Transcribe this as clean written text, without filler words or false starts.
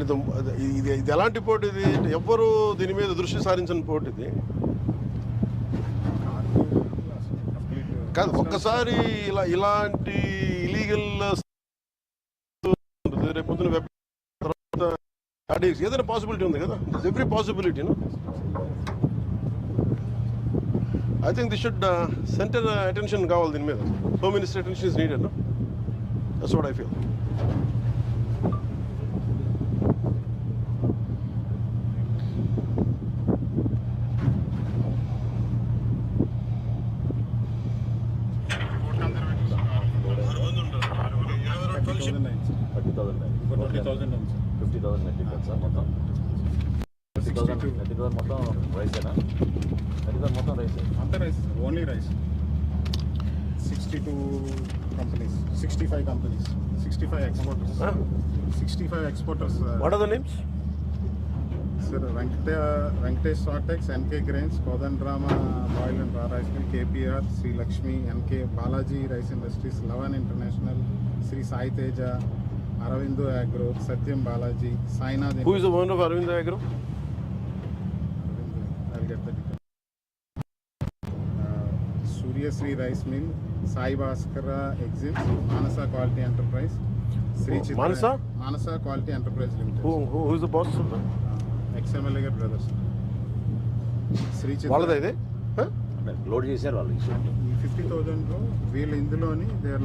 And ఇది ఎలాంటి పోటీ? ఇది ఎవ్వరు దీని మీద దృష్టి సారించిన పోటీ ఇది కాదు. ఒక్కసారి ఇలాంటి ఇలీగల్ రేపొద్దున వెబ్ ఏదైనా పాసిబిలిటీ ఉంది కదా, every possibility. I think this should centre attention కావాలి దీని మీద. Home minister attention is needed. That's what I feel. Only rice. 62 companies, 65 companies, 65 exporters. 65 exporters. What are the names? Sir, Venkatesh Sortex, NK Grains, Kodandrama Oil and Raw Rice Mill, KPR, Sri Lakshmi, NK Balaji Rice Industries, Lavan International, Sri Sai Teja, Aravindo Agro, Satyam Balaji, Sainath. Who is the owner of Aravindo Agro? I'll get that. Surya Sri Rice Mill, Sai Bhaskara Exim, Manasa Quality Enterprise, Sri Chitra. Manasa Quality Enterprise Limited. Who is the boss of that? XMLA brothers. Sri Chitra. వాళ్ళదే ఇది load చేశారు వాళ్ళు. 50,000 వీళ్ళు ఇందులోని they are